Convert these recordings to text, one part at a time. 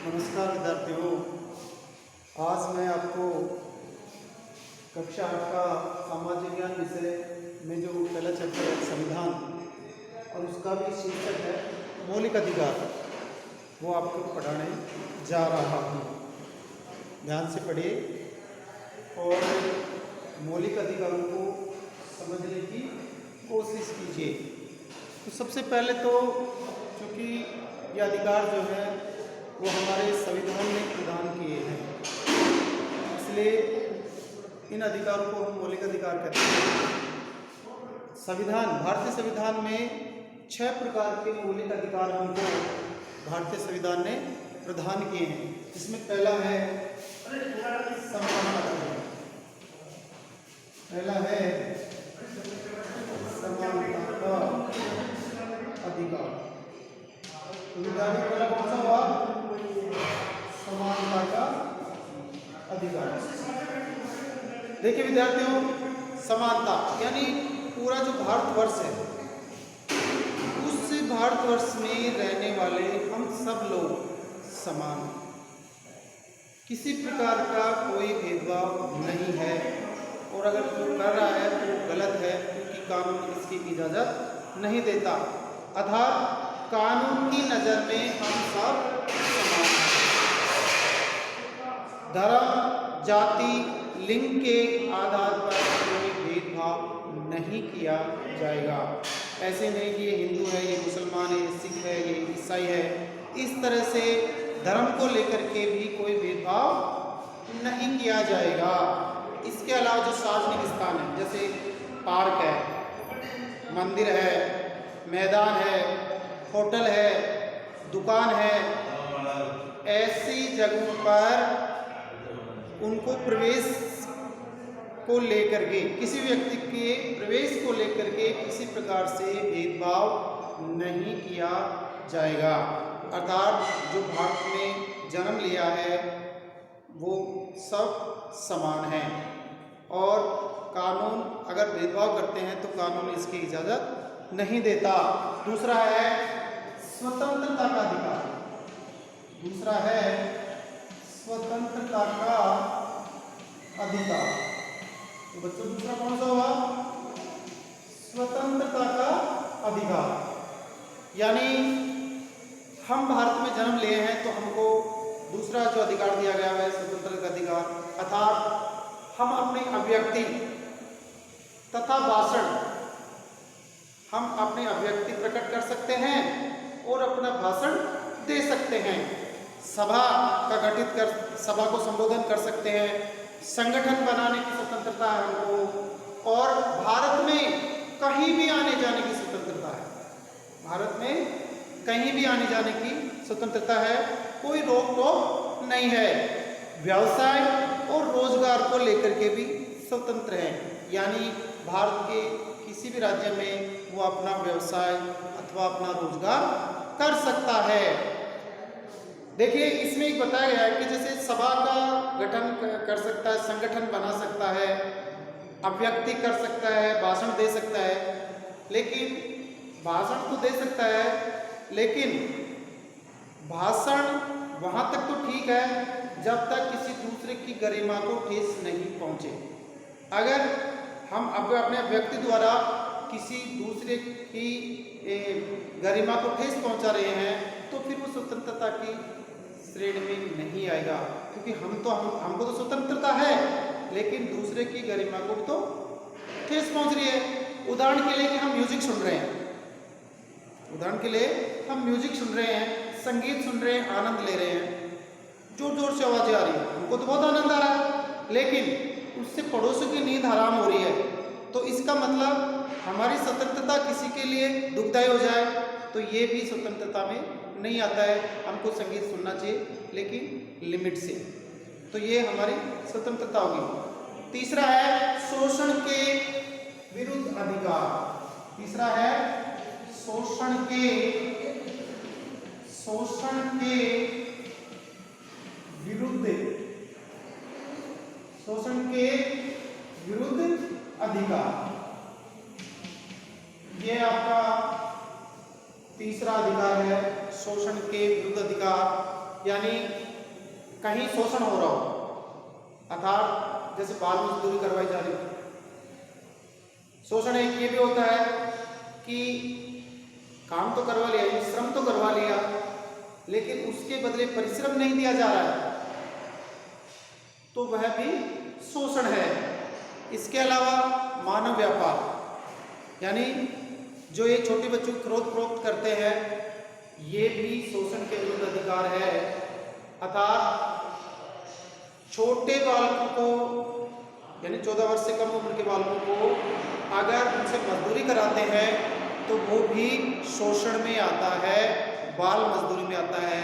नमस्कार विद्यार्थियों। आज मैं आपको कक्षा 8 का सामाजिक ज्ञान विषय में जो पहला चैप्टर है संविधान और उसका भी शीर्षक है मौलिक अधिकार, वो आपको पढ़ाने जा रहा हूँ। ध्यान से पढ़िए और मौलिक अधिकारों को समझने की कोशिश कीजिए। तो सबसे पहले तो क्योंकि ये अधिकार जो है वो हमारे संविधान ने प्रदान किए हैं, इसलिए इन अधिकारों को हम मौलिक अधिकार कहते हैं। संविधान, भारतीय संविधान में 6 प्रकार के मौलिक अधिकार हमको भारतीय संविधान ने प्रदान किए हैं। इसमें पहला है समानता का अधिकार। तो विद्यार्थी पहला कौन सा हुआ? समानता का अधिकार। देखिए विद्यार्थियों, समानता यानी पूरा जो भारतवर्ष है, उस भारतवर्ष में रहने वाले हम सब लोग समान, किसी प्रकार का कोई भेदभाव नहीं है। और अगर जो कर रहा है तो वो गलत है, क्योंकि कानून इसकी इजाज़त नहीं देता। अर्थात कानून की नज़र में हम सब समान हैं। धर्म, जाति, लिंग के आधार पर कोई भेदभाव नहीं किया जाएगा। ऐसे नहीं कि ये हिंदू है, ये मुसलमान है, ये सिख है, ये ईसाई है। इस तरह से धर्म को लेकर के भी कोई भेदभाव नहीं किया जाएगा। इसके अलावा जो सार्वजनिक स्थान है, जैसे पार्क है, मंदिर है, मैदान है, होटल है, दुकान है, ऐसी जगहों पर उनको प्रवेश को लेकर के, किसी व्यक्ति के प्रवेश को लेकर के किसी प्रकार से भेदभाव नहीं किया जाएगा। अर्थात जो भारत में जन्म लिया है वो सब समान हैं और कानून अगर भेदभाव करते हैं तो कानून इसकी इजाज़त नहीं देता। दूसरा है स्वतंत्रता का अधिकार। दूसरा है स्वतंत्रता का अधिकार। तो बच्चों दूसरा कौन सा हुआ? स्वतंत्रता का अधिकार। यानी हम भारत में जन्म लिए हैं तो हमको दूसरा जो अधिकार दिया गया है स्वतंत्रता का अधिकार, अर्थात हम अपनी अभिव्यक्ति तथा भाषण, हम अपनी अभिव्यक्ति प्रकट कर सकते हैं और अपना भाषण दे सकते हैं। सभा का गठित कर, सभा को संबोधन कर सकते हैं। संगठन बनाने की स्वतंत्रता है हमको, और भारत में कहीं भी आने जाने की स्वतंत्रता है। भारत में कहीं भी आने जाने की स्वतंत्रता है, कोई रोक टोक नहीं है। व्यवसाय और रोजगार को लेकर के भी स्वतंत्र है, यानी भारत के किसी भी राज्य में वो अपना व्यवसाय अथवा अपना रोजगार कर सकता है। देखिए इसमें एक बताया गया है कि जैसे सभा का गठन कर सकता है, संगठन बना सकता है, अभिव्यक्ति कर सकता है, भाषण दे सकता है। लेकिन भाषण तो दे सकता है, लेकिन भाषण वहाँ तक तो ठीक है जब तक किसी दूसरे की गरिमा को ठेस नहीं पहुँचे। अगर हम अपने अभिव्यक्ति द्वारा किसी दूसरे की गरिमा को ठेस पहुँचा रहे हैं तो फिर वो स्वतंत्रता की श्रेणी में नहीं आएगा, क्योंकि हमको तो स्वतंत्रता है, लेकिन दूसरे की गरिमा को तो ठेस पहुँच रही है। उदाहरण के लिए कि हम म्यूजिक सुन रहे हैं, उदाहरण के लिए हम म्यूजिक सुन रहे हैं, संगीत सुन रहे हैं, आनंद ले रहे हैं, जोर जोर से आवाज़ें आ रही है, हमको तो बहुत आनंद आ रहा है, लेकिन उससे पड़ोसियों की नींद हराम हो रही है। तो इसका मतलब हमारी स्वतंत्रता किसी के लिए दुखदायी हो जाए तो ये भी स्वतंत्रता में नहीं आता है। हमको संगीत सुनना चाहिए लेकिन लिमिट से, तो ये हमारी स्वतंत्रता होगी। तीसरा है शोषण के विरुद्ध अधिकार। तीसरा है शोषण के विरुद्ध अधिकार। ये आपका तीसरा अधिकार है, शोषण के विरुद्ध अधिकार। यानी कहीं शोषण हो रहा हो, अर्थात जैसे बाल मजदूरी करवाई जा रही है। शोषण एक ये भी होता है कि काम तो करवा लिया, श्रम तो करवा लिया, लेकिन उसके बदले परिश्रम नहीं दिया जा रहा है, तो वह भी शोषण है। इसके अलावा मानव व्यापार, यानी जो ये छोटे बच्चों को क्रोध प्रोक्त करते हैं, ये भी शोषण के विरुद्ध अधिकार है। अर्थात छोटे बालकों को, यानी 14 वर्ष से कम उम्र के बालकों को अगर उनसे मजदूरी कराते हैं तो वो भी शोषण में आता है, बाल मजदूरी में आता है।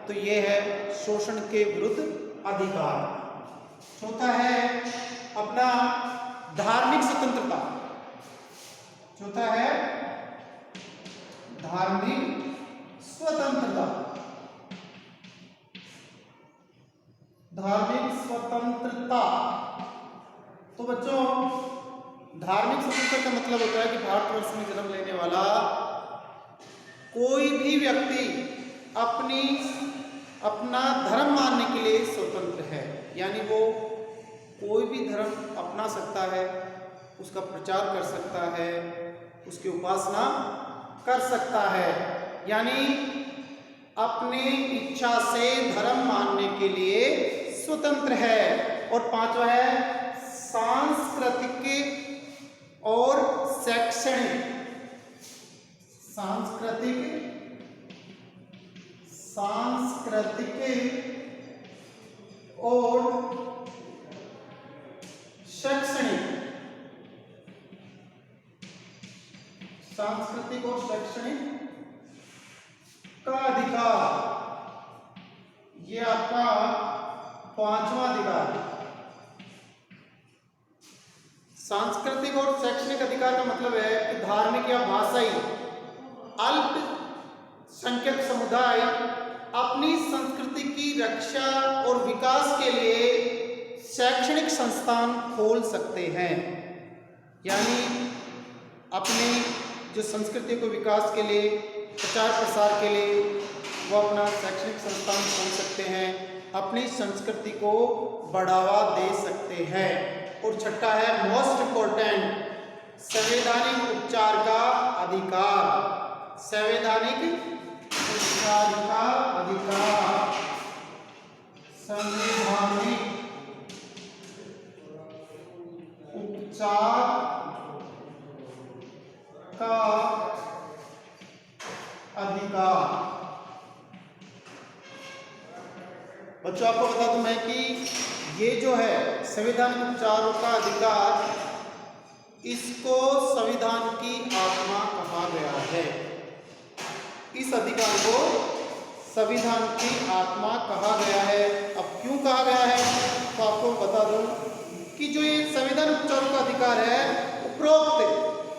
तो ये है शोषण के विरुद्ध अधिकार। चौथा है अपना धार्मिक स्वतंत्रता। चौथा है धार्मिक स्वतंत्रता। धार्मिक स्वतंत्रता, तो बच्चों धार्मिक स्वतंत्रता का मतलब होता है कि भारतवर्ष में जन्म लेने वाला कोई भी व्यक्ति अपना धर्म मानने के लिए स्वतंत्र है। यानी वो कोई भी धर्म अपना सकता है, उसका प्रचार कर सकता है, उसकी उपासना कर सकता है, यानी अपने इच्छा से धर्म मानने के लिए स्वतंत्र है। और पांचवा है सांस्कृतिक और शैक्षणिक। सांस्कृतिक और शैक्षणिक। सांस्कृतिक और शैक्षणिक का अधिकार, ये आपका पांचवा अधिकार। सांस्कृतिक और शैक्षणिक अधिकार का मतलब है कि धार्मिक या भाषाई अल्पसंख्यक समुदाय अपनी संस्कृति की रक्षा और विकास के लिए शैक्षणिक संस्थान खोल सकते हैं। यानी अपनी जो संस्कृति को विकास के लिए, प्रचार प्रसार के लिए वो अपना शैक्षणिक संस्थान खोल सकते हैं, अपनी संस्कृति को बढ़ावा दे सकते हैं। और छठा है मोस्ट इंपॉर्टेंट, संवैधानिक उपचार का अधिकार। संवैधानिक उपचार का अधिकार। संवैधानिक उपचार का अधिकार। बच्चों आपको बता दूं मैं कि ये जो है संविधानिक उपचारों का अधिकार, इसको संविधान की आत्मा कहा गया है। इस अधिकार को संविधान की आत्मा कहा गया है। अब क्यों कहा गया है तो आपको बता दूं कि जो ये संविधानिक उपचारों का अधिकार है, उपरोक्त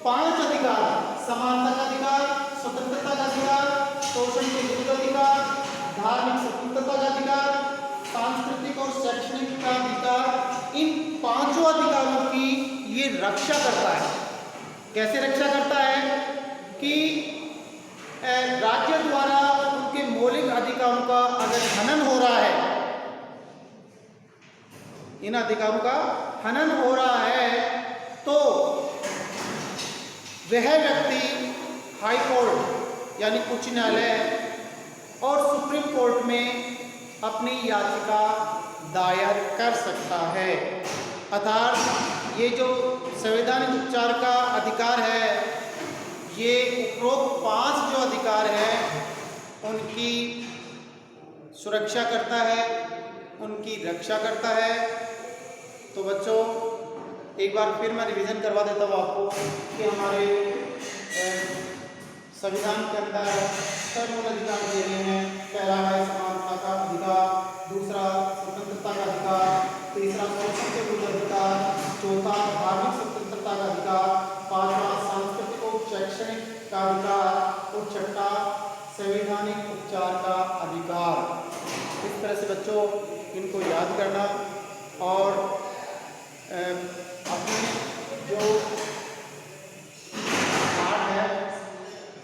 5 अधिकार, समानता का अधिकार, स्वतंत्रता का अधिकार, शोषण के विरुद्ध अधिकार, धार्मिक स्वतंत्रता का अधिकार, सांस्कृतिक और शैक्षणिक का अधिकार, इन 5 अधिकारों की ये रक्षा करता है। कैसे रक्षा करता है कि राज्य द्वारा उनके मौलिक अधिकारों का अगर हनन हो रहा है, इन अधिकारों का हनन हो रहा है, तो वह व्यक्ति हाई कोर्ट यानी उच्च न्यायालय और सुप्रीम कोर्ट में अपनी याचिका दायर कर सकता है। अर्थात ये जो संवैधानिक उपचार का अधिकार है, ये उपरोक्त 5 जो अधिकार हैं उनकी सुरक्षा करता है, उनकी रक्षा करता है। तो बच्चों एक बार फिर मैं रिवीजन करवा देता हूँ आपको कि हमारे संविधान के अंदर 6 मूल अधिकार दिए गए हैं। पहला है समानता का अधिकार, दूसरा स्वतंत्रता का अधिकार, तीसरा शोषण के विरुद्ध अधिकार, चौथा धार्मिक स्वतंत्रता का अधिकार, पांचवा सांस्कृतिक और शैक्षणिक का अधिकार और छठा संवैधानिक उपचार का अधिकार। इस तरह से बच्चों इनको याद करना और अपने जो पाठ है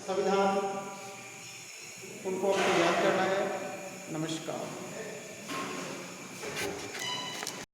संविधान, उनको हमको याद करना है। नमस्कार।